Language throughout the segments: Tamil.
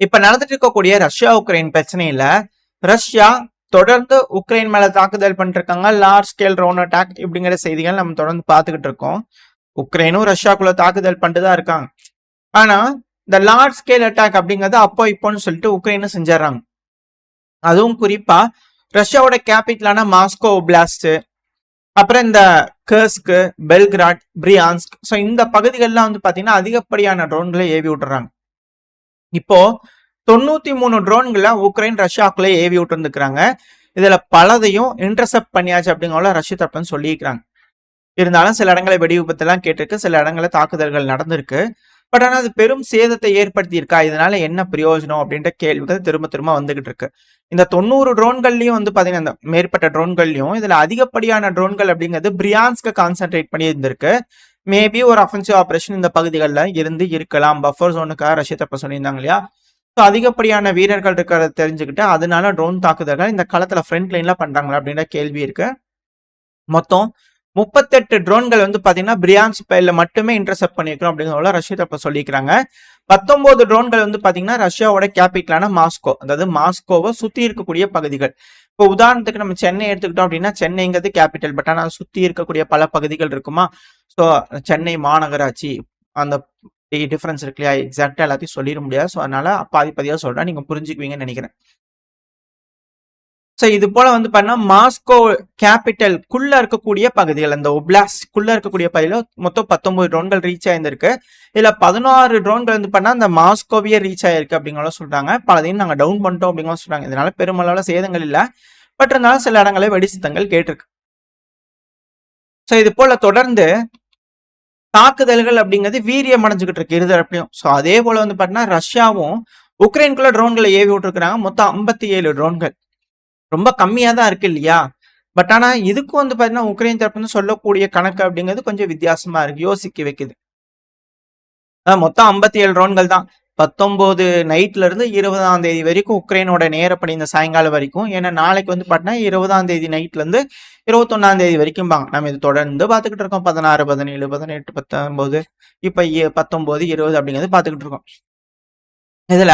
இப்ப நடந்துட்டு இருக்கக்கூடிய ரஷ்யா உக்ரைன் பிரச்சனையில ரஷ்யா தொடர்ந்து உக்ரைன் மேல தாக்குதல் பண்ணிருக்காங்க. லார்ஜ் ஸ்கேல் ட்ரோன் அட்டாக் இப்படிங்கிற செய்திகள் நம்ம தொடர்ந்து பார்த்துக்கிட்டு இருக்கோம். உக்ரைனும் ரஷ்யாக்குள்ள தாக்குதல் பண்ணிட்டு தான் இருக்காங்க. ஆனா இந்த லார்ஜ் ஸ்கேல் அட்டாக் அப்படிங்கறது அப்போ இப்போன்னு சொல்லிட்டு உக்ரைனும் செஞ்சிடறாங்க. அதுவும் குறிப்பா ரஷ்யாவோட கேபிட்டலான மாஸ்கோ பிளாஸ்ட், அப்புறம் இந்த கர்ஸ்க், பெல்கிராட், பிரியான்ஸ்க், ஸோ இந்த பகுதிகள்லாம் வந்து பாத்தீங்கன்னா அதிகப்படியான ட்ரோன்களை ஏவி விட்டுறாங்க. இப்போ 93 ட்ரோன்களை உக்ரைன் ரஷ்யாக்குள்ள ஏவி விட்டு இருந்துக்கிறாங்க. இதுல பலதையும் இன்டர்செப்ட் பண்ணியாச்சு அப்படிங்கிற ரஷ்ய தரப்புன்னு சொல்லியிருக்கிறாங்க. இருந்தாலும் சில இடங்களை வெடி விபத்து எல்லாம் கேட்டிருக்கு, சில இடங்கள தாக்குதல்கள் நடந்திருக்கு. பட் ஆனா அது பெரும் சேதத்தை ஏற்படுத்தி இருக்கா, இதனால என்ன பிரயோஜனம் அப்படின்ற கேள்விகள் திரும்ப திரும்ப வந்துகிட்டு இருக்கு. இந்த 90 ட்ரோன்கள்லயும் வந்து பாத்தீங்கன்னா இந்த மேற்பட்ட ட்ரோன்கள்லயும் இதுல அதிகப்படியான ட்ரோன்கள் அப்படிங்கிறது பிரியான்ஸ்க்கு கான்சென்ட்ரேட் பண்ணி இருந்திருக்கு. மேபி ஒரு அஃபென்சிவ் ஆபரேஷன் இந்த பகுதிகளில் இருந்து இருக்கலாம். பஃபர் ஜோனுக்காக ரஷ்ய தரப்பு சொல்லியிருந்தாங்க இல்லையா. ஸோ அதிகப்படியான வீரர்கள் இருக்கிறத தெரிஞ்சுக்கிட்டு அதனால ட்ரோன் தாக்குதல்கள் இந்த களத்துல ஃப்ரண்ட் லைன்ல பண்றாங்களா அப்படின்ற கேள்வி இருக்கு. மொத்தம் 38 ட்ரோன்கள் வந்து பாத்தீங்கன்னா பிரியான்ஸ் பயில மட்டுமே இன்டர்செப்ட் பண்ணிருக்கோம் அப்படிங்கிறத ரஷ்ய தரப்பு சொல்லிக்கிறாங்க. 19 ட்ரோன்கள் வந்து பாத்தீங்கன்னா ரஷ்யாவோட கேபிட்டலான மாஸ்கோ, அதாவது மாஸ்கோவை சுத்தி இருக்கக்கூடிய பகுதிகள். இப்போ உதாரணத்துக்கு நம்ம சென்னை எடுத்துக்கிட்டோம் அப்படின்னா சென்னைங்கிறது கேபிட்டல், பட் ஆனால் சுத்தி இருக்கக்கூடிய பல பகுதிகள் இருக்குமா. ஸோ சென்னை மாநகராட்சி அந்த டிஃபரன்ஸ் இருக்கு இல்லையா, எக்ஸாக்டா எல்லாத்தையும் சொல்லிட முடியாது. ஸோ அதனால பாதி பாதியா சொல்றேன், நீங்க புரிஞ்சுக்குவீங்கன்னு நினைக்கிறேன். ஸோ இது போல வந்து பண்ணா மாஸ்கோ கேபிட்டல் குள்ள இருக்கக்கூடிய பகுதிகள், அந்த ஒப்லாஸ்ட் குள்ள இருக்கக்கூடிய பகுதியில் மொத்தம் 19 ட்ரோன்கள் ரீச் ஆயிருந்திருக்கு. இதுல 16 ட்ரோன்கள் வந்து பண்ணா அந்த மாஸ்கோவியே ரீச் ஆயிருக்கு அப்படிங்கிற சொல்றாங்க. பலதையும் நாங்க டவுன் பண்ணிட்டோம் அப்படிங்கிற சொல்றாங்க. இதனால பெருமளவுல சேதங்கள் இல்லை, பட் இருந்தாலும் சில இடங்களில் வெடிசத்தங்கள் கேட்டிருக்கு. ஸோ இது போல தொடர்ந்து தாக்குதல்கள் அப்படிங்கிறது வீரியம் அடைஞ்சுக்கிட்டு இருக்கு இருதரப்புலையும். ஸோ அதே போல வந்து பாத்தீங்கன்னா ரஷ்யாவும் உக்ரைனுக்குள்ள ட்ரோன்களை ஏவி விட்டுருக்காங்க. மொத்தம் 57 ட்ரோன்கள், ரொம்ப கம்மியா தான் இருக்கு இல்லையா. பட் ஆனா இதுக்கும் வந்து பாத்தீங்கன்னா உக்ரைன் தரப்புன்னு சொல்லக்கூடிய கணக்கு அப்படிங்கிறது கொஞ்சம் வித்தியாசமா இருக்கு, யோசிக்க வைக்குது. மொத்தம் 57 ட்ரோன்கள் தான். 19 நைட்ல இருந்து 20ஆம் தேதி வரைக்கும் உக்ரைனோட நேரப்படி இந்த சாயங்காலம் வரைக்கும். ஏன்னா நாளைக்கு வந்து பாத்தீங்கன்னா 20ஆம் தேதி நைட்ல இருந்து 21ஆம் தேதி வரைக்கும் நம்ம இது தொடர்ந்து பாத்துக்கிட்டு இருக்கோம். 16, 17, 18, 19, இப்ப 19, 20 அப்படிங்கிறது பாத்துக்கிட்டு இருக்கோம். இதுல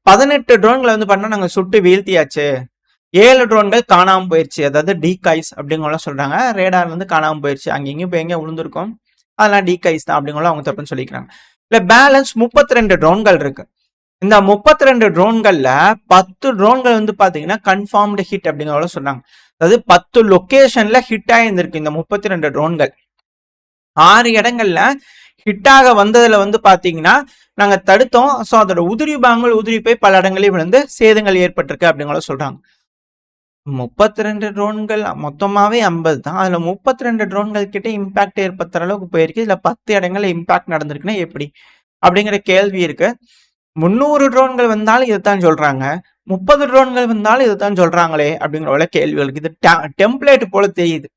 18 ட்ரோன்களை வந்து பாத்தீங்கன்னா நாங்க சுட்டு வீழ்த்தியாச்சு. 7 ட்ரோன்கள் காணாம போயிருச்சு, அதாவது டீகாய்ஸ் அப்படிங்கிற சொல்றாங்க. ரேடார்ல இருந்து காணாம போயிருச்சு, அங்கேயும் இப்போ எங்க விழுந்திருக்கும், அதெல்லாம் டீகாய்ஸ் தான் அப்படிங்கிற அவங்க தப்புன்னு சொல்லிக்கிறாங்க. இல்ல பேலன்ஸ் 32 ட்ரோன்கள் இருக்கு. இந்த 32 ட்ரோன்கள்ல 10 ட்ரோன்கள் வந்து பாத்தீங்கன்னா கன்ஃபார்ம்டு ஹிட் அப்படிங்கிற சொல்றாங்க. அதாவது 10 லொகேஷன்ல ஹிட் ஆயிருந்திருக்கு இந்த 32 ட்ரோன்கள். 6 இடங்கள்ல ஹிட்டாக வந்ததுல வந்து பாத்தீங்கன்னா நாங்க தடுத்தோம். ஸோ அதோட உதிரி பாகங்கள் உதிரி போய் பல இடங்களையும் விழுந்து சேதங்கள் ஏற்பட்டிருக்கு அப்படிங்கிற சொல்றாங்க. 32 ட்ரோன்கள் மொத்தமாவே 50 தான். அதுல 32 ட்ரோன்கள் கிட்ட இம்பாக்ட் ஏற்படுத்துற அளவுக்கு போயிருக்கு. இதுல 10 இடங்கள்ல இம்பாக்ட் நடந்திருக்குன்னா எப்படி அப்படிங்கிற கேள்வி இருக்கு. 300 ட்ரோன்கள் வந்தாலும் இதைத்தான் சொல்றாங்க, 30 ட்ரோன்கள் வந்தாலும் இதைத்தான் சொல்றாங்களே அப்படிங்கிற கேள்விகளுக்கு இது டெம்ப்ளேட் போல தெரியுது.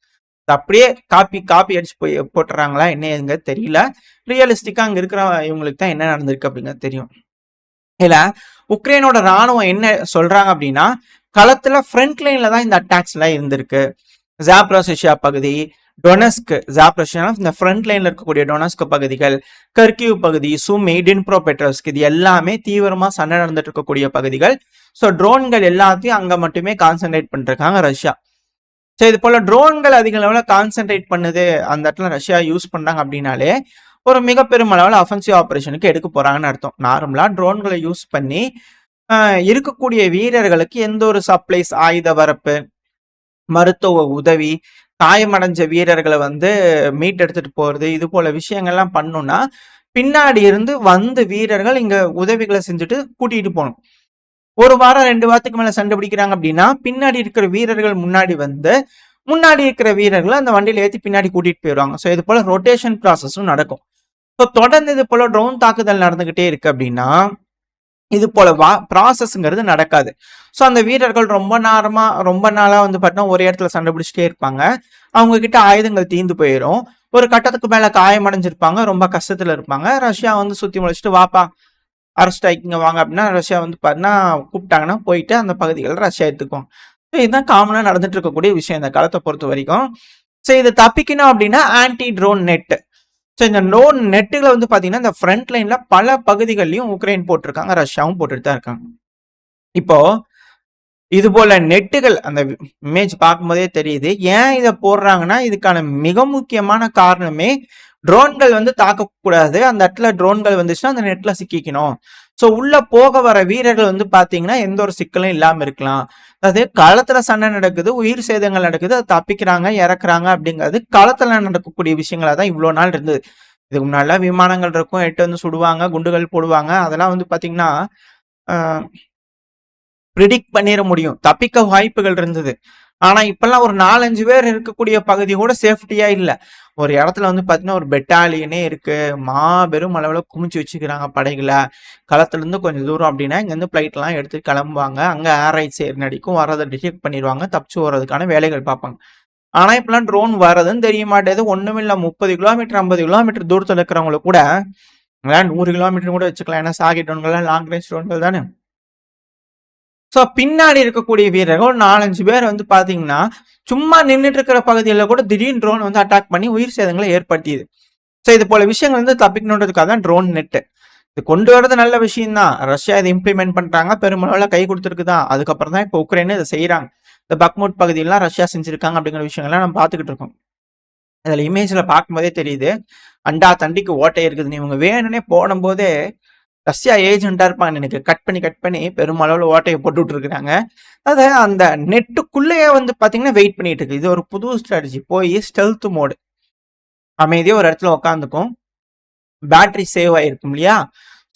அப்படியே காப்பி அடிச்சு போய் போட்டுறாங்களா என்ன தெரியல. ரியலிஸ்டிக்கா அங்க இருக்கிற இவங்களுக்கு தான் என்ன நடந்திருக்கு அப்படிங்கிறது தெரியும். இல்ல உக்ரைனோட ராணுவம் என்ன சொல்றாங்க அப்படின்னா களத்துல ஃப்ரண்ட் லைன்ல தான் இந்த அட்டாக்ஸ் எல்லாம் இருந்திருக்கு. ஜாப்ரோசியா பகுதி, டொனஸ்க், ஜாப்ரோசியா இந்த ஃப்ரண்ட் லைன்ல இருக்கக்கூடிய டொனஸ்க் பகுதிகள், கர்கிவ் பகுதி, சுமி, டின்ப்ரோபெட்ரோவ்ஸ்க், இது எல்லாமே தீவிரமா சண்டை நடந்துட்டு இருக்கக்கூடிய பகுதிகள். ஸோ ட்ரோன்கள் எல்லாத்தையும் அங்க மட்டுமே கான்சென்ட்ரேட் பண்ணிருக்காங்க ரஷ்யா. ஸோ இது போல ட்ரோன்கள் அதிக லெவலில் கான்சென்ட்ரேட் பண்ணுது அந்த இடத்துல ரஷ்யா யூஸ் பண்றாங்க அப்படின்னாலே ஒரு மிக பெரும் அளவில் அஃபென்சிவ் ஆபரேஷனுக்கு எடுக்க போறாங்கன்னு அர்த்தம். நார்மலா ட்ரோன்களை யூஸ் பண்ணி இருக்கக்கூடிய வீரர்களுக்கு எந்த ஒரு சப்ளைஸ், ஆயுத வரப்பு, மருத்துவ உதவி, காயமடைஞ்ச வீரர்களை வந்து மீட் எடுத்துட்டு போறது, இது போல விஷயங்கள்லாம் பண்ணணும்னா பின்னாடி இருந்து வந்து வீரர்கள் இங்க உதவிகளை செஞ்சுட்டு கூட்டிட்டு போகணும். ஒரு வாரம் 2 வாரத்துக்கு மேல சண்டை பிடிக்கிறாங்க அப்படின்னா பின்னாடி இருக்கிற வீரர்கள் முன்னாடி வந்து முன்னாடி இருக்கிற வீரர்களை அந்த வண்டியில ஏற்றி பின்னாடி கூட்டிட்டு போயிடுவாங்க. ஸோ இது போல ரொட்டேஷன் ப்ராசஸும் நடக்கும். ஸோ தொடர்ந்து இது போல ட்ரோன் தாக்குதல் நடந்துகிட்டே இருக்கு அப்படின்னா இது போல ப்ராசஸ்ங்கிறது நடக்காது. ஸோ அந்த வீரர்கள் ரொம்ப நாளா வந்து பார்த்தீங்கன்னா ஒரே இடத்துல சண்டை பிடிச்சிட்டே இருப்பாங்க. அவங்க கிட்ட ஆயுதங்கள் தீர்ந்து போயிடும். ஒரு கட்டத்துக்கு மேல காயமடைஞ்சிருப்பாங்க, ரொம்ப கஷ்டத்துல இருப்பாங்க. ரஷ்யா வந்து சுத்தி முளைச்சிட்டு வாப்பா அரெஸ்ட் ஆகிங்க வாங்க அப்படின்னா ரஷ்யா வந்து பார்த்தீங்கன்னா கூப்பிட்டாங்கன்னா போயிட்டு அந்த பகுதிகளை ரஷ்யா எடுத்துக்குவாங்க. ஸோ இதுதான் காமனா நடந்துட்டு இருக்கக்கூடிய விஷயம் இந்த காலத்தை பொறுத்த வரைக்கும். ஸோ இதை தப்பிக்கணும் அப்படின்னா ஆன்டி ட்ரோன் நெட், ஸோ இந்த ட்ரோன் நெட்டுகளை வந்து பாத்தீங்கன்னா இந்த ஃப்ரண்ட் லைன்ல பல பகுதிகளிலும் உக்ரைன் போட்டிருக்காங்க, ரஷ்யாவும் போட்டுட்டு தான் இருக்காங்க. இப்போ இது போல நெட்டுகள் அந்த இமேஜ் பார்க்கும்போதே தெரியுது. ஏன் இதை போடுறாங்கன்னா இதுக்கான மிக முக்கியமான காரணமே ட்ரோன்கள் வந்து தாக்கக்கூடாது, அந்த இடத்துல ட்ரோன்கள் வந்துச்சுன்னா அந்த நெட்ல சிக்கிக்கணும். ஸோ உள்ள போக வர வீரர்கள் வந்து பாத்தீங்கன்னா எந்த ஒரு சிக்கலும் இல்லாம இருக்கலாம். அதாவது களத்துல சண்டை நடக்குது, உயிர் சேதங்கள் நடக்குது, அது தப்பிக்கிறாங்க இறக்குறாங்க அப்படிங்கிறது களத்துல நடக்கக்கூடிய விஷயங்களா தான் இவ்வளவு நாள் இருந்தது. இதுக்கு முன்னால விமானங்கள் இருக்கும், எட்டு வந்து சுடுவாங்க, குண்டுகள் போடுவாங்க, அதெல்லாம் வந்து பாத்தீங்கன்னா ப்ரிடிக்ட் பண்ணிட முடியும், தப்பிக்க வாய்ப்புகள் இருந்தது. ஆனா இப்பெல்லாம் ஒரு 4-5 பேர் இருக்கக்கூடிய பகுதி கூட சேஃப்டியா இல்ல. ஒரு இடத்துல வந்து பாத்தீங்கன்னா ஒரு பெட்டாலியனே இருக்கு, மாபெரும் அளவுல குமிச்சு வச்சுக்கிறாங்க படைகளை. களத்துல இருந்து கொஞ்சம் தூரம் அப்படின்னா இங்க இருந்து பிளைட் எல்லாம் எடுத்து கிளம்புவாங்க, அங்க ஏர்ரைட் சேர் நடிக்கும், வரதை டிடெக்ட் பண்ணிடுவாங்க, தப்பிச்சு வர்றதுக்கான வேலைகள் பார்ப்பாங்க. ஆனா இப்பெல்லாம் ட்ரோன் வரதுன்னு தெரிய மாட்டேது, ஒண்ணுமில்ல. 30 கிலோமீட்டர் 50 கிலோமீட்டர் தூரத்துல இருக்கிறவங்களை கூட 100 கிலோமீட்டர் கூட வச்சுக்கலாம், ஏன்னா சாகி ட்ரோன்கள் லாங் ரேஞ்ச் ட்ரோன்கள் தானே. ஸோ பின்னாடி இருக்கக்கூடிய வீரர்கள் 4-5 பேர் வந்து பாத்தீங்கன்னா சும்மா நின்றுட்டு இருக்கிற பகுதியில் கூட திடீர்னு ட்ரோன் வந்து அட்டாக் பண்ணி உயிர் சேதங்களை ஏற்படுத்தியது. ஸோ இது போல விஷயங்கள் வந்து தப்பிக்கணுன்றதுக்காக தான் ட்ரோன் நெட்டு இது கொண்டு வரது நல்ல விஷயம் தான். ரஷ்யா இதை இம்ப்ளிமெண்ட் பண்றாங்க, பெருமளவில் கை கொடுத்துருக்குதான். அதுக்கப்புறம் தான் இப்போ உக்ரைன் இதை செய்யறாங்க. இந்த பக்முட் பகுதியெல்லாம் ரஷ்யா செஞ்சிருக்காங்க அப்படிங்கிற விஷயங்கள்லாம் நம்ம பார்த்துக்கிட்டு இருக்கோம். இதுல இமேஜ்ல பார்க்கும்போதே தெரியுது அண்டா தண்டிக்கு ஓட்டை இருக்குதுன்னு. இவங்க வேணும்னே போடும்போதே ரஷ்யா ஏஜென்டா இருப்பாங்க எனக்கு, கட் பண்ணி பெருமளவுல ஓட்டையை போட்டு விட்டுருக்காங்க. அதாவது அந்த நெட்டுக்குள்ளேயே வந்து பாத்தீங்கன்னா வெயிட் பண்ணிட்டு இருக்கு. இது ஒரு புது ஸ்ட்ராட்டஜி. போய் ஸ்டெல்த் மோடு, அமைதியா ஒரு இடத்துல உட்காந்துக்கும், பேட்டரி சேவ் ஆயிருக்கும் இல்லையா.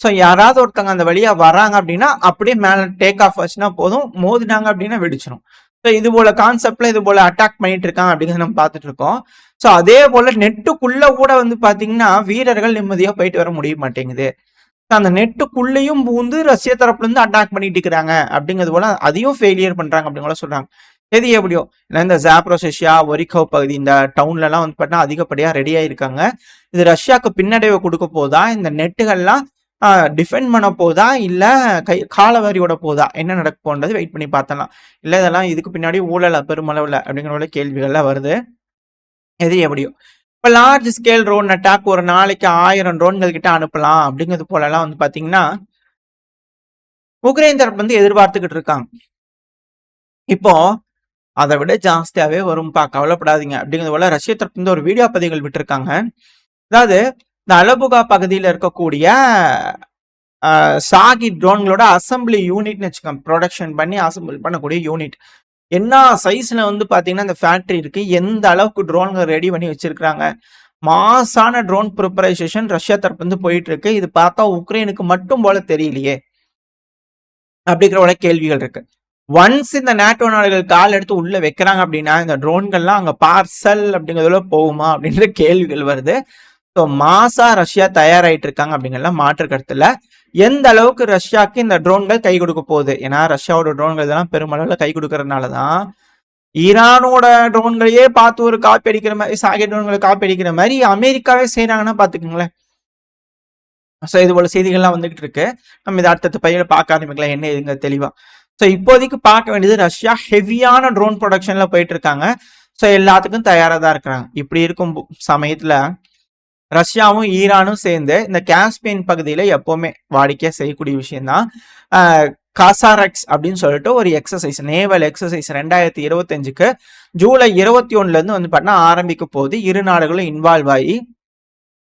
ஸோ யாராவது ஒருத்தவங்க அந்த வழியா வராங்க அப்படின்னா அப்படியே மேல டேக் ஆஃப் ஆச்சுன்னா போதும், மோதினாங்க அப்படின்னா வெடிச்சிடும். ஸோ இது போல கான்செப்ட்ல இது போல அட்டாக் பண்ணிட்டு இருக்காங்க அப்படிங்கிறத நம்ம பார்த்துட்டு இருக்கோம். ஸோ அதே போல நெட்டுக்குள்ள கூட வந்து பாத்தீங்கன்னா வீரர்கள் நிம்மதியா போயிட்டு வர முடிய மாட்டேங்குது. அந்த நெட்டுக்குள்ளேயும் பூந்து ரஷ்ய தரப்புல இருந்து அட்டாக் பண்ணிட்டு இருக்கிறாங்க அப்படிங்கிறது போல அதையும் ஃபெயிலியர் பண்றாங்க அப்படிங்கிற சொல்றாங்க. எது எப்படியோ இந்த ஜாப்ரோசியா ஒரிகோ பகுதி இந்த டவுன்ல எல்லாம் வந்து பார்த்தீங்கன்னா அதிகப்படியா ரெடி ஆயிருக்காங்க. இது ரஷ்யாவுக்கு பின்னடைவை கொடுக்க போதா, இந்த நெட்டுகள்லாம் டிஃபெண்ட் பண்ண போதா, இல்ல காலவாரியோட போதா, என்ன நடக்க போன்றது வெயிட் பண்ணி பார்த்தலாம். இல்ல இதெல்லாம் இதுக்கு பின்னாடி ஊழல் பெருமளவுல அப்படிங்கிற கேள்விகள்லாம் வருது. எது எப்படியோ இப்போ லார்ஜ் ஸ்கேல் ட்ரோன் அட்டாக் ஒரு நாளைக்கு 1000 ட்ரோன்கள் கிட்ட அனுப்பலாம் அப்படிங்கிறது போலலாம் வந்து பாத்தீங்கன்னா உக்ரைன் தரப்பு வந்து எதிர்பார்த்துக்கிட்டு இருக்காங்க. இப்போ அதை விட ஜாஸ்தியாவே வரும்பா, கவலைப்படாதீங்க அப்படிங்கிறது போல ரஷ்ய தரப்பு வந்து ஒரு வீடியோ பதிவுகள் விட்டுருக்காங்க. அதாவது இந்த அலபுகா பகுதியில் இருக்கக்கூடிய சாகி ட்ரோன்களோட அசம்பிளி யூனிட்னு வச்சுக்கோங்க, ப்ரொடக்ஷன் பண்ணி அசம்பிள் பண்ணக்கூடிய யூனிட். என்ன சைஸ்ல வந்து பாத்தீங்கன்னா இந்த ஃபேக்டரி இருக்கு, எந்த அளவுக்கு ட்ரோன்கள் ரெடி பண்ணி வச்சிருக்காங்க, மாசான ட்ரோன் ப்ரிப்பரைசேஷன் ரஷ்யா தரப்பு வந்து போயிட்டு இருக்கு. இது பார்த்தா உக்ரைனுக்கு மட்டும் போல தெரியலையே அப்படிங்கிற கேள்விகள் இருக்கு. ஒன்ஸ் இந்த நேட்டோ நாடுகள் கால் எடுத்து உள்ள வைக்கிறாங்க அப்படின்னா இந்த ட்ரோன்கள்லாம் அங்க பார்சல் அப்படிங்கிறதுல போகுமா அப்படின்ற கேள்விகள் வருது. ஸோ மாசா ரஷ்யா தயாராயிட்டு இருக்காங்க அப்படிங்கறதுல மாற்று கருத்துல. எந்த அளவுக்கு ரஷ்யாவுக்கு இந்த ட்ரோன்கள் கை கொடுக்க போகுது, ஏன்னா ரஷ்யாவோட ட்ரோன்கள் இதெல்லாம் பெருமளவுல கை கொடுக்கறதுனாலதான் ஈரானோட ட்ரோன்களையே பார்த்து ஒரு காப்பி அடிக்கிற மாதிரி, சாகே ட்ரோன்களை காப்பி அடிக்கிற மாதிரி அமெரிக்காவே செய்யறாங்கன்னா பாத்துக்கோங்களேன். ஸோ இது போல செய்திகள்லாம் வந்துகிட்டு இருக்கு. நம்ம இதை அடுத்த பையில பார்க்க ஆரம்பிக்கலாம் என்ன இதுங்க தெளிவா. ஸோ இப்போதைக்கு பார்க்க வேண்டியது ரஷ்யா ஹெவியான ட்ரோன் ப்ரொடக்ஷன்ல போயிட்டு இருக்காங்க. ஸோ எல்லாத்துக்கும் தயாரா தான் இருக்கிறாங்க. இப்படி இருக்கும் சமயத்துல ரஷ்யாவும் ஈரானும் சேர்ந்து இந்த காஸ்பியன் பகுதியில எப்பவுமே வாடிக்கையா செய்யக்கூடிய விஷயம்தான் காசாரெக்ஸ் அப்படின்னு சொல்லிட்டு ஒரு எக்ஸசைஸ், நேவல் எக்ஸசைஸ் 2025க்கு ஜூலை 21ல இருந்து வந்து பார்த்தீங்கன்னா ஆரம்பிக்க போது இரு நாடுகளும் இன்வால்வ் ஆகி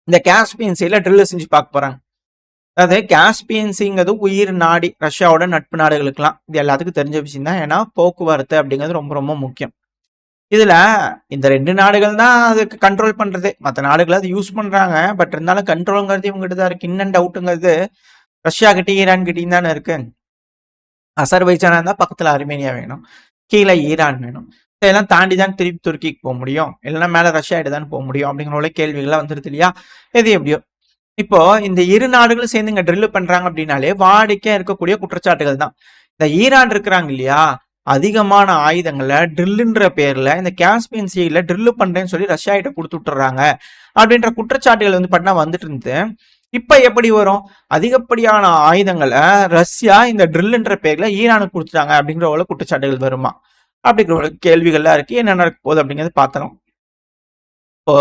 இந்த காஸ்பியன் சைட்ல ட்ரில் செஞ்சு பார்க்க போறாங்க. அதாவது காஸ்பியன் சீங்கிறது உயிர் நாடி ரஷ்யாவோட நட்பு நாடுகளுக்கெல்லாம் இது எல்லாத்துக்கும் தெரிஞ்ச விஷயம் தான். ஏன்னா போக்குவரத்து அப்படிங்கிறது ரொம்ப ரொம்ப முக்கியம். இதுல இந்த 2 நாடுகள் தான் அதுக்கு கண்ட்ரோல் பண்றது, மற்ற நாடுகள் அது யூஸ் பண்றாங்க. பட் இருந்தாலும் கண்ட்ரோல்ங்கிறது இவங்ககிட்ட தான் இருக்கு. இன்னும் டவுட்டுங்கிறது ரஷ்யா கிட்ட ஈரான் கிட்டையும் தானே இருக்கு. அசர்பைஜானா இருந்தா பக்கத்துல அர்மேனியா வேணும், கீழே ஈரான் வேணும். இதெல்லாம் தாண்டி தான் திருப்பி துருக்கிக்கு போக முடியும், இல்லைன்னா மேல ரஷ்யா கிட்ட தான் போக முடியும் அப்படிங்கிற கேள்விகள்லாம் வந்துருது இல்லையா. எது எப்படியோ இப்போ இந்த இரு நாடுகளும் சேர்ந்து இங்க ட்ரில் பண்றாங்க அப்படின்னாலே வாடிக்கையா இருக்கக்கூடிய குற்றச்சாட்டுகள் தான். இந்த ஈரான் இருக்கிறாங்க இல்லையா, அதிகமான ஆயுதங்களை ட்ரில்லுன்ற பேர்ல இந்த காஸ்பியன் சீல ட்ரில்லு பண்றேன்னு சொல்லி ரஷ்யா கிட்ட கொடுத்து விட்டுறாங்க அப்படின்ற குற்றச்சாட்டுகள் வந்து பார்த்தீங்கன்னா வந்துட்டு இருந்து. இப்ப எப்படி வரும், அதிகப்படியான ஆயுதங்களை ரஷ்யா இந்த ட்ரில்லுன்ற பேர்ல ஈரானுக்கு கொடுத்துட்டாங்க அப்படிங்கிற குற்றச்சாட்டுகள் வருமா அப்படிங்கிற கேள்விகள்லாம் இருக்கு. என்ன நடக்க போகுது அப்படிங்கிறது பார்த்தோம். இப்போ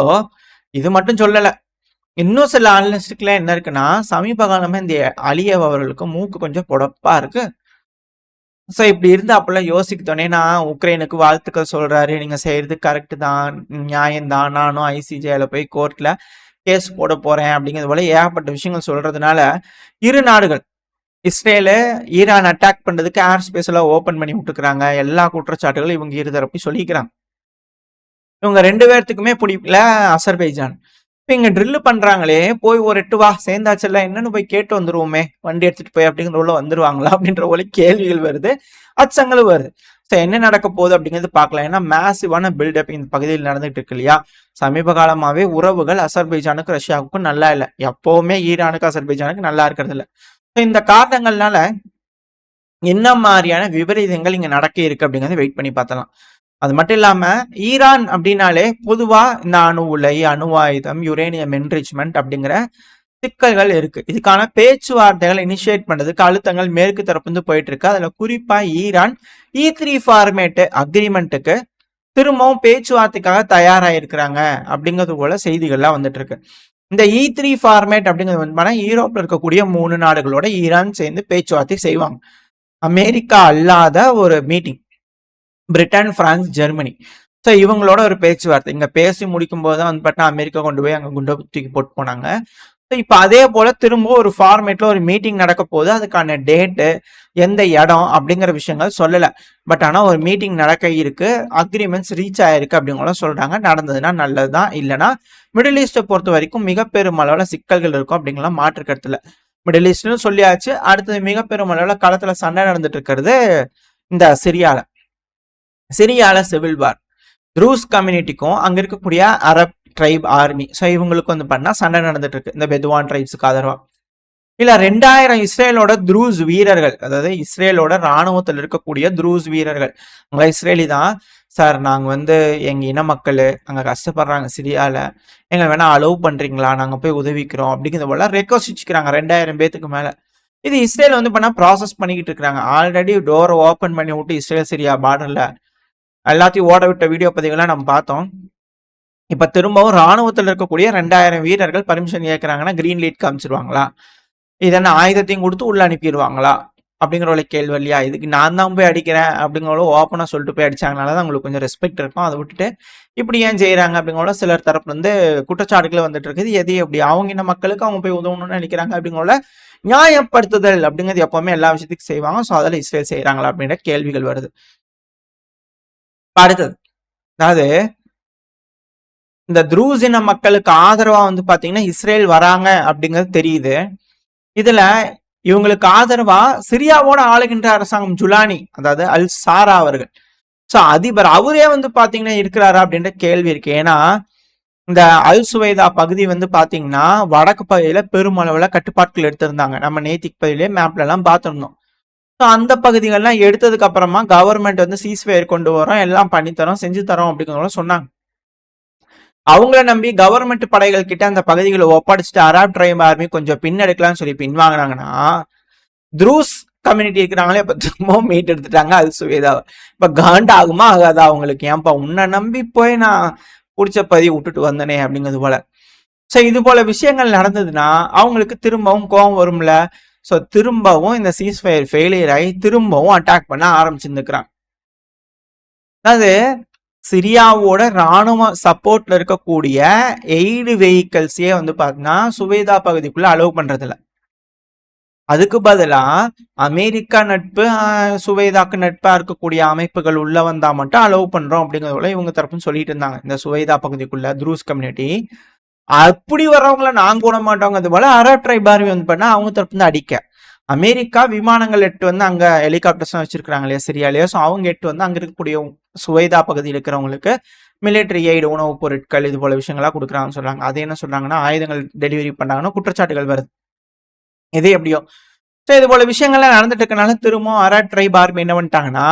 இது மட்டும் சொல்லல, இன்னும் சில அனலிஸ்டுக்குலாம் என்ன இருக்குன்னா, சமீப காலமா இந்த அலியேவ் அவர்களுக்கு மூக்கு கொஞ்சம் பொடப்பா இருக்கு. ஸோ இப்படி இருந்து அப்பெல்லாம் யோசிக்கத்தோனே நான் உக்ரைனுக்கு வாழ்த்துக்கள் சொல்றாரு. நீங்க செய்யறது கரெக்ட் தான், நியாயம் தான். நானும் ஐசிஜேல போய் கோர்ட்ல கேஸ் போட போறேன் அப்படிங்கிறது போல ஏகப்பட்ட விஷயங்கள் சொல்றதுனால, இரு நாடுகள் இஸ்ரேலு, ஈரான் அட்டாக் பண்றதுக்கு ஏர் ஸ்பேஸ் எல்லாம் ஓபன் பண்ணி விட்டுக்கிறாங்க. எல்லா குற்றச்சாட்டுகளும் இவங்க இருதரப்பையும் சொல்லிக்கிறாங்க. இவங்க 2 பேர்த்துக்குமே பிடிக்கல அசர்பைஜான். இப்ப இங்க ட்ரில் பண்றாங்களே, போய் ஒரு 8 வா சேர்ந்தாச்சுல்ல என்னன்னு போய் கேட்டு வந்துருவோமே, வண்டி எடுத்துட்டு போய் அப்படிங்கிற உள்ள வந்துருவாங்களா அப்படின்ற போல கேள்விகள் வருது, அச்சங்களும் வருது. ஸோ என்ன நடக்க போகுது அப்படிங்கிறது பார்க்கலாம். ஏன்னா மேசிவான பில்டப் இந்த பகுதியில் நடந்துட்டு இருக்கு இல்லையா. சமீப காலமாவே உறவுகள் அசர்பைஜானுக்கு ரஷ்யாவுக்கும் நல்லா இல்லை. எப்பவுமே ஈரானுக்கு அசர்பைஜானுக்கு நல்லா இருக்கிறது இல்லை. இந்த காரணங்கள்னால என்ன மாதிரியான விபரீதங்கள் இங்க நடக்க இருக்கு அப்படிங்கறத வெயிட் பண்ணி பார்த்தலாம். அது மட்டும் இல்லாம ஈரான் அப்படின்னாலே பொதுவா இந்த அணு உலை, அணு ஆயுதம், யுரேனியம் என்ரிச்மெண்ட் அப்படிங்கிற சிக்கல்கள் இருக்கு. இதுக்கான பேச்சுவார்த்தைகள் இனிஷியேட் பண்றதுக்கு அழுத்தங்கள் மேற்கு தரப்பு போயிட்டு இருக்கு. அதுல குறிப்பா ஈரான் E3 ஃபார்மேட் அக்ரிமெண்ட்டுக்கு திரும்பவும் பேச்சுவார்த்தைக்காக தயாராயிருக்கிறாங்க அப்படிங்கிறது போல செய்திகள்லாம் வந்துட்டு இருக்கு. இந்த E3 ஃபார்மேட் அப்படிங்கிறது வந்து யூரோப்ல இருக்கக்கூடிய 3 நாடுகளோட ஈரான் சேர்ந்து பேச்சுவார்த்தை செய்வாங்க. அமெரிக்கா அல்லாத ஒரு meeting, Britain, France, Germany. So இவங்களோட ஒரு பேச்சுவார்த்தை இங்க பேசி முடிக்கும் போது தான் வந்து பார்த்தா அமெரிக்கா கொண்டு போய் அங்க குண்டை தூக்கி போட்டு போனாங்க. ஸோ இப்போ அதே போல திரும்ப ஒரு ஃபார்மேட்ல ஒரு மீட்டிங் நடக்க போது, அதுக்கான டேட்டு, எந்த இடம் அப்படிங்கிற விஷயங்கள் சொல்லலை. பட் ஆனால் ஒரு மீட்டிங் நடக்க இருக்கு, அக்ரிமெண்ட்ஸ் ரீச் ஆயிருக்கு அப்படிங்கிற சொல்றாங்க. நடந்ததுன்னா நல்லதுதான், இல்லைன்னா மிடில் ஈஸ்ட்டை பொறுத்த வரைக்கும் மிக பெருமளவில் சிக்கல்கள் இருக்கும் அப்படிங்கலாம் மாற்று கருத்துல. மிடில் ஈஸ்ட்னு சொல்லியாச்சு. அடுத்தது மிக பெருமளவில் களத்துல சண்டை நடந்துட்டு இருக்கிறது இந்த சிரியால சிவில் வார். த்ரூஸ் கம்யூனிட்டிக்கும் அங்க இருக்கக்கூடிய அரப் ட்ரைப் ஆர்மி, ஸோ இவங்களுக்கு வந்து பண்ணா சண்டை நடந்துட்டு இருக்கு இந்த பெதுவான் ட்ரைப்ஸுக்கு ஆதரவா. இல்ல 2000 இஸ்ரேலோட த்ரூஸ் வீரர்கள், அதாவது இஸ்ரேலோட ராணுவத்தில் இருக்கக்கூடிய த்ரூஸ் வீரர்கள், அவங்க இஸ்ரேலி தான் சார், நாங்க வந்து எங்க இன மக்கள் அங்க கஷ்டப்படுறாங்க சிரியால, எங்க வேணா அலோவ் பண்றீங்களா, நாங்க போய் உதவிக்கிறோம் அப்படிங்கிறது போல ரெக்வஸ்ட் வச்சுக்கிறாங்க 2000 பேத்துக்கு மேல. இது இஸ்ரேல் வந்து பண்ணா ப்ராசஸ் பண்ணிக்கிட்டு இருக்காங்க. ஆல்ரெடி டோரை ஓப்பன் பண்ணி விட்டு இஸ்ரேல் சிரியா பார்டர்ல எல்லாத்தையும் ஓட விட்ட வீடியோ பதிவுகள்லாம் நம்ம பார்த்தோம். இப்ப திரும்பவும் ராணுவத்தில் இருக்கக்கூடிய 2000 வீரர்கள் பர்மிஷன் கேட்கறாங்கன்னா கிரீன் லைட் காமிச்சிருவாங்களா, இதென்ன ஆயுதத்தையும் கொடுத்து உள்ள அனுப்பிடுவாங்களா அப்படிங்கிற ஒரு கேள்வி இல்லையா. இதுக்கு நான் தான் போய் அடிக்கிறேன் அப்படிங்கிற ஓப்பனா சொல்லிட்டு போய் அடிச்சாங்கனால தான் உங்களுக்கு கொஞ்சம் ரெஸ்பெக்ட் இருக்கும். அதை விட்டுட்டு இப்படி ஏன் செய்யறாங்க அப்படிங்கிற சிலர் தரப்புல இருந்து குற்றச்சாட்டுகள் வந்துட்டு இருக்குது. எது எப்படி அவங்க இந்த மக்களுக்கு அவங்க போய் உதவணும்னு நினைக்கிறாங்க அப்படிங்கிற நியாயப்படுத்துதல் அப்படிங்கிறது எப்பவுமே எல்லா விஷயத்துக்கும் செய்வாங்க. ஸோ அதில் இஸ்ரேல் செய்யறாங்களா அப்படின்ற கேள்விகள் வருது. அடுத்தது, அதாவது இந்த த்ரூஸ் இன மக்களுக்கு ஆதரவா வந்து பாத்தீங்கன்னா இஸ்ரேல் வராங்க அப்படிங்கிறது தெரியுது. இதுல இவங்களுக்கு ஆதரவா சிரியாவோட ஆளுகின்ற அரசாங்கம் ஜுலானி, அதாவது அல் சாரா அவர்கள், ஸோ அதிபர், அவரே வந்து பாத்தீங்கன்னா இருக்கிறாரா அப்படின்ற கேள்வி இருக்கு. ஏன்னா இந்த அல் சுவைதா பகுதி வந்து பாத்தீங்கன்னா வடக்கு பகுதியில பெருமளவுல கட்டுப்பாட்டுகள் எடுத்திருந்தாங்க. நம்ம நேத்திக் பகுதியிலே மேப்ல எல்லாம் பார்த்திருந்தோம். ஸோ அந்த பகுதிகள்லாம் எடுத்ததுக்கு அப்புறமா கவர்மெண்ட் வந்து சீஸ்ஃபயர் கொண்டு வரோம், எல்லாம் பண்ணித்தரோம், செஞ்சு தரோம் அப்படிங்கிறத சொன்னாங்க. அவங்கள நம்பி கவர்மெண்ட் படைகள் கிட்ட அந்த பகுதிகளை ஒப்படைச்சிட்டு அரப் ட்ரைப் ஆர்மி கொஞ்சம் பின்னெடுக்கலாம்னு சொல்லி பின்வாங்கினாங்கன்னா, த்ரூஸ் கம்யூனிட்டி இருக்கிறாங்களே இப்ப திரும்பவும் மீட் எடுத்துட்டாங்க அல் சுவேதாவை. இப்ப காண்ட் ஆகுமா ஆகாதா அவங்களுக்கு, ஏன்பா உன்னை நம்பி போய் நான் பிடிச்ச பதிவு விட்டுட்டு வந்தனே அப்படிங்கிறது போல. ஸோ இது போல விஷயங்கள் நடந்ததுன்னா அவங்களுக்கு திரும்பவும் கோபம் வரும்ல. ஸோ திரும்பவும் இந்த சீஸ்ஃபயர் ஃபெயிலியர் ஆகி திரும்பவும் அட்டாக் பண்ண ஆரம்பிச்சிருந்துக்கிறாங்க. அதாவது சிரியாவோட ராணுவ சப்போர்ட்ல இருக்கக்கூடிய எய்டு வெஹிக்கல்ஸே வந்து பாத்தீங்கன்னா சுவேதா பகுதிக்குள்ள அலோவ் பண்றதில்ல. அதுக்கு பதிலா அமெரிக்கா நட்பு, சுவேதாக்கு நட்பா இருக்கக்கூடிய அமைப்புகள் உள்ள வந்தா மட்டும் அலோவ் பண்றோம் அப்படிங்கிறத இவங்க தரப்புன்னு சொல்லிட்டு இருந்தாங்க. இந்த சுவேதா பகுதிக்குள்ள த்ரூஸ் கம்யூனிட்டி அப்படி வர்றவங்கள நாங்க கூட மாட்டோங்க. அது போல அரப் ட்ரைப் ஆர்மி வந்து பண்ணா அவங்க தரப்பு வந்து அடிக்க அமெரிக்கா விமானங்கள் எட்டு வந்து அங்க ஹெலிகாப்டர்ஸ் வச்சிருக்காங்க இல்லையா சிரியாலேயே. ஸோ அவங்க எட்டு வந்து அங்க இருக்கக்கூடிய சுவைதா பகுதியில் இருக்கிறவங்களுக்கு மிலிட்டரி எய்டு, உணவுப் பொருட்கள், இது போல விஷயங்களா கொடுக்குறாங்கன்னு சொல்றாங்க. அது என்ன சொல்றாங்கன்னா ஆயுதங்கள் டெலிவரி பண்ணாங்கன்னா குற்றச்சாட்டுகள் வருது. இது எப்படியோ ஸோ இது போல விஷயங்கள்லாம் நடந்துட்டு இருக்கனால திரும்பவும் அரப் ட்ரைப் ஆர்மி என்ன பண்ணிட்டாங்கன்னா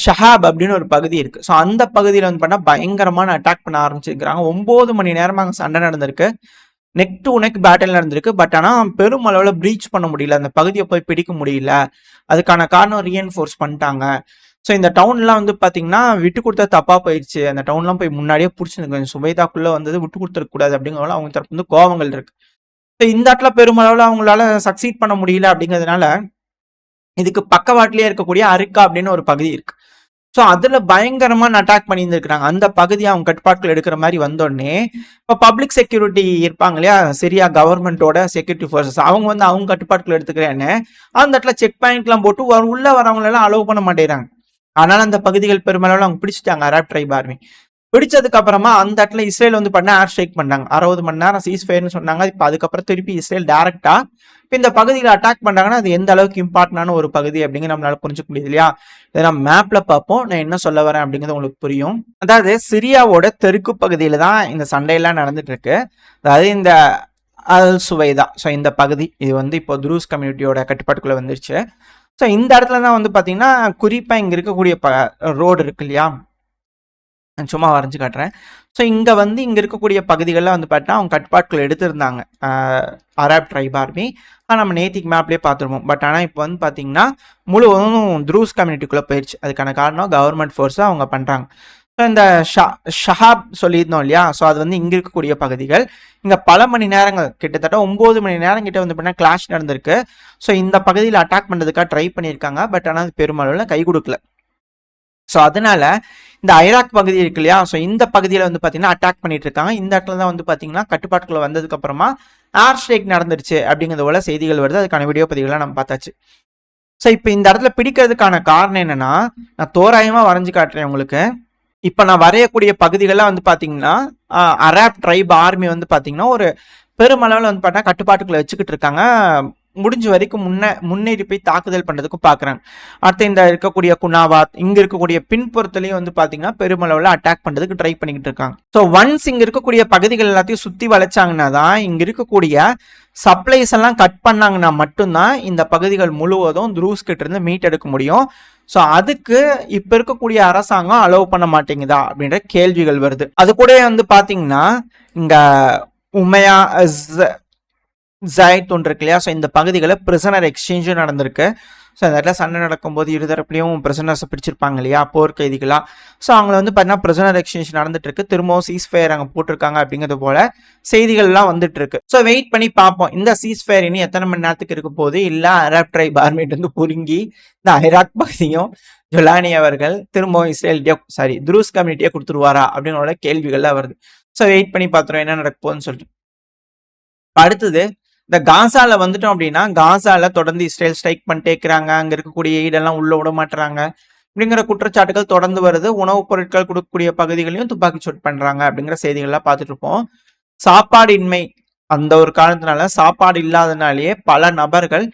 ஷஹாப் அப்படின்னு ஒரு பகுதி இருக்கு. ஸோ அந்த பகுதியில் வந்து பண்ணா பயங்கரமான அட்டாக் பண்ண ஆரம்பிச்சிருக்கிறாங்க. 9 மணி நேரமா அங்கே சண்டை நடந்திருக்கு. நெக் டு நெக் பேட்டில் நடந்திருக்கு. பட் ஆனால் பெரும் அளவில் ப்ரீச் பண்ண முடியல, அந்த பகுதியை போய் பிடிக்க முடியல. அதுக்கான காரணம் ரீஎன்ஃபோர்ஸ் பண்ணிட்டாங்க. ஸோ இந்த டவுன்லாம் வந்து பார்த்தீங்கன்னா விட்டு கொடுத்தா தப்பாக போயிடுச்சு, அந்த டவுன்லாம் போய் முன்னாடியே பிடிச்சிருக்கு, சுபைதாக்குள்ளே வந்தது விட்டு கொடுத்துருக்கூடாது அப்படிங்கிறதால அவங்க தரப்பு வந்து கோவங்கள் இருக்கு. ஸோ இந்த இடத்துல பெருமளவில் அவங்களால சக்சீட் பண்ண முடியல அப்படிங்கிறதுனால இதுக்கு பக்கவாட்டிலேயே இருக்கக்கூடிய அரிக்கா அப்படின்னு ஒரு பகுதி இருக்கு. ஸோ அதுல பயங்கரமா அட்டாக் பண்ணியிருந்துருக்காங்க. அந்த பகுதியை அவங்க கட்டுப்பாட்டுல எடுக்கிற மாதிரி வந்தோடனே இப்போ பப்ளிக் செக்யூரிட்டி இருப்பாங்க இல்லையா, சரியா கவர்மெண்டோட செக்யூரிட்டி ஃபோர்ஸஸ் அவங்க வந்து அவங்க கட்டுப்பாட்டுல எடுத்துக்கிறேன்னு அந்த இடத்துல செக் பாயிண்ட்லாம் போட்டு உள்ள வரவங்க எல்லாம் அலோவ் பண்ண மாட்டேங்கிறாங்க. ஆனால் அந்த பகுதிகள் பெருமளவில் அவங்க பிடிச்சிட்டாங்க அரப் ட்ரைப் ஆர்மி. பிடிச்சதுக்கு அப்புறமா அந்த இடத்துல இஸ்ரேல் வந்து பண்ண ஏர் ஸ்ட்ரைக் பண்ணாங்க. 60 மணி நேரம் சீஸ் ஃபயர்னு சொன்னாங்க. இப்போ அதுக்கப்புறம் திருப்பி இஸ்ரேல் டைரக்டா இப்போ இந்த பகுதியில் அட்டாக் பண்றாங்கன்னா அது எந்த அளவுக்கு இம்பார்ட்டன்டான ஒரு பகுதி அப்படிங்கிற நம்மளால புரிஞ்சுக்க முடியுது இல்லையா. இதை நம்ம மேப்ல பார்ப்போம், நான் என்ன சொல்ல வரேன் அப்படிங்கிறது உங்களுக்கு புரியும். அதாவது சிரியாவோட தெற்கு பகுதியில தான் இந்த சண்டையெல்லாம் நடந்துட்டு இருக்கு. அதாவது இந்த அல் சுவைதா, ஸோ இந்த பகுதி இது வந்து இப்போ துருஸ் கம்யூனிட்டியோட கட்டுப்பாட்டுக்குள்ள வந்துருச்சு. ஸோ இந்த இடத்துல தான் வந்து பார்த்தீங்கன்னா குறிப்பாக இங்கே இருக்கக்கூடிய ரோடு இருக்கு இல்லையா, சும்மா வரைஞ்சு காட்டுறேன். ஸோ இங்கே வந்து இங்கே இருக்கக்கூடிய பகுதிகளில் வந்து பார்த்தீங்கன்னா அவங்க கட்டுப்பாட்டுக்குள்ள எடுத்திருந்தாங்க அரப் ட்ரைப் ஆர்மி. நம்ம நேத்திக்கு மேப்லேயே பார்த்துருப்போம். பட் ஆனால் இப்போ வந்து பார்த்தீங்கன்னா முழுவதும் துருஸ் கம்யூனிட்டிக்குள்ளே போயிடுச்சு. அதுக்கான காரணம் கவர்மெண்ட் ஃபோர்ஸை அவங்க பண்ணுறாங்க. ஸோ இந்த ஷஹாப் சொல்லியிருந்தோம் இல்லையா, ஸோ அது வந்து இங்கே இருக்கக்கூடிய பகுதிகள். இங்கே பல மணி நேரங்கள் கிட்டத்தட்ட 9 மணி நேரம் கிட்ட வந்து பார்த்தீங்கன்னா கிளாஷ் நடந்திருக்கு. ஸோ இந்த பகுதியில் அட்டாக் பண்ணுறதுக்காக ட்ரை பண்ணியிருக்காங்க. பட் ஆனால் அது பெருமளவில் கை கொடுக்கல. ஸோ அதனால இந்த ஐராக் பகுதி இருக்கு இல்லையா, ஸோ இந்த பகுதியில் வந்து பார்த்தீங்கன்னா அட்டாக் பண்ணிட்டு இருக்காங்க. இந்த இடத்துல தான் வந்து பார்த்தீங்கன்னா கட்டுப்பாட்டுக்குள்ள வந்ததுக்கு அப்புறமா ஏர் ஸ்ட்ரைக் நடந்துருச்சு அப்படிங்கிறது போல செய்திகள் வருது. அதுக்கான வீடியோ பதிவுகளை நம்ம பார்த்தாச்சு. ஸோ இப்போ இந்த இடத்துல பிடிக்கிறதுக்கான காரணம் என்னன்னா, நான் தோராயமா வரைஞ்சு காட்டுறேன் உங்களுக்கு. இப்போ நான் வரையக்கூடிய பகுதிகள்லாம் வந்து பார்த்தீங்கன்னா அரப் ட்ரைப் ஆர்மி வந்து பார்த்தீங்கன்னா ஒரு பெருமளவில் வந்து பார்த்தா கட்டுப்பாட்டுக்குள்ள வச்சுக்கிட்டு இருக்காங்க. முடிஞ்ச வரைக்கும் முன்னேறி போய் தாக்குதல் பண்றதுக்கு பாக்குறாங்க. அடுத்து இந்த இருக்கக்கூடிய குனாவாத் இங்க இருக்கக்கூடிய பின்புறத்துலயும் வந்து பாத்தீங்கன்னா பெருமளவுல அட்டாக் பண்றதுக்கு ட்ரை பண்ணிக்கிட்டு இருக்காங்க. ஸோ ஒன்ஸ் இங்க இருக்கக்கூடிய பகுதிகள் எல்லாத்தையும் சுத்தி வளைச்சாங்கன்னா தான் இங்க இருக்கக்கூடிய சப்ளைஸ் எல்லாம் கட் பண்ணாங்கன்னா மட்டும்தான் இந்த பகுதிகள் முழுவதும் துருஸ் கிட்ட இருந்து மீட் எடுக்க முடியும். ஸோ அதுக்கு இப்ப இருக்கக்கூடிய அரசாங்கம் அலோவ் பண்ண மாட்டேங்குதா அப்படின்ற கேள்விகள் வருது. அது கூட வந்து பாத்தீங்கன்னா இங்க உமையா ஜாயித் ஒன்று இருக்கு இல்லையா, ஸோ இந்த பகுதிகளில் பிரிசனர் எக்ஸ்சேஞ்சும் நடந்திருக்கு. ஸோ இந்த இடத்துல சண்டை நடக்கும்போது இருதரப்புலையும் பிரிசனர்ஸை பிடிச்சிருப்பாங்க இல்லையா, போர் கைதிகளா. ஸோ அவங்கள வந்து பார்த்தீங்கன்னா பிரிசனர் எக்ஸ்சேஞ்ச் நடந்துட்டு இருக்கு. திரும்பவும் சீஸ் ஃபயர் அங்கே போட்டிருக்காங்க அப்படிங்கிறது போல செய்திகள்லாம் வந்துட்டு இருக்கு. ஸோ வெயிட் பண்ணி பார்ப்போம் இந்த சீஸ் ஃபயர் இனி எத்தனை மணி நேரத்துக்கு இருக்க போது, இல்லை அரப் ட்ரைப் ஆர்மிட்டு வந்து புரிங்கி இந்த ஐராக் பகுதியும் ஜொலானி அவர்கள் திரும்பவும் இஸ்ரேல்கிட்டயோ துருஸ் கம்யூனிட்டியே கொடுத்துருவாரா அப்படிங்கிற கேள்விகள்லாம் வருது. ஸோ வெயிட் பண்ணி பார்த்துருவோம் என்ன நடக்க போகுதுன்னு சொல்லிட்டு. அடுத்தது இந்த காசால வந்துட்டோம் அப்படின்னா, காசால தொடர்ந்து இஸ்ரேல் ஸ்ட்ரைக் பண்ணிட்டே இருக்கிறாங்க. அங்க இருக்கக்கூடிய எய்டெல்லாம் உள்ள விட மாட்டுறாங்க அப்படிங்கிற குற்றச்சாட்டுகள் தொடர்ந்து வருது. உணவுப் பொருட்கள் கொடுக்கக்கூடிய பகுதிகளையும் துப்பாக்கி சூட் பண்றாங்க அப்படிங்கிற செய்திகள்லாம் பார்த்துட்டு இருப்போம். சாப்பாடு இன்மை அந்த ஒரு காரணத்தினால சாப்பாடு இல்லாதனாலேயே பல நபர்கள்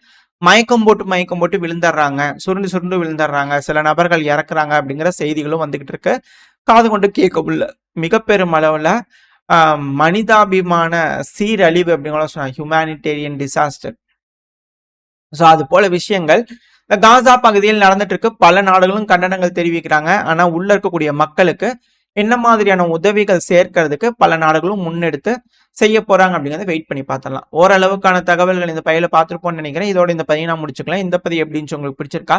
மயக்கம் போட்டு விழுந்துடுறாங்க, சுருண்டு விழுந்துடுறாங்க. சில நபர்கள் இறக்குறாங்க அப்படிங்கிற செய்திகளும் வந்துகிட்டு இருக்கு. காது கொண்டு கேட்க முடியல. மிக பெரும் அளவுல மனிதாபிமான சீரழிவு அப்படிங்கிற சொன்னாங்க, ஹியூமானிட்டேரியன் டிசாஸ்டர். ஸோ அது போல விஷயங்கள் இந்த காசா பகுதியில் நடந்துட்டு இருக்கு. பல நாடுகளும் கண்டனங்கள் தெரிவிக்கிறாங்க. ஆனா உள்ள இருக்கக்கூடிய மக்களுக்கு என்ன மாதிரியான உதவிகள் சேர்க்கறதுக்கு பல நாடுகளும் முன்னெடுத்து செய்ய போறாங்க அப்படிங்கிறத வெயிட் பண்ணி பார்த்துடலாம். ஓரளவுக்கான தகவல்கள் இந்த பதிவுல பார்த்துருப்போம்னு நினைக்கிறேன். இதோட இந்த பதிவை நான் முடிச்சுக்கலாம். இந்த பதிவு எப்படின்னு உங்களுக்கு பிடிச்சிருக்கா,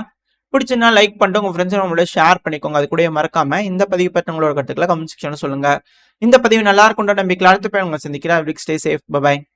பிடிச்சுன்னா லைக் பண்ணிட்டு உங்க ஃப்ரெண்ட்ஸ் நம்மளோட ஷேர் பண்ணிக்கோங்க. அது கூட மறக்காம இந்த பதிவு பற்றி உங்களோட கருத்துக்களை கமெண்ட் செக்ஷன்ல சொல்லுங்க. இந்த பதிவு நல்லா இருக்கும் நம்பிக்கையில் அடுத்த பேர் உங்களை சந்திக்கிறேன். Stay safe, by.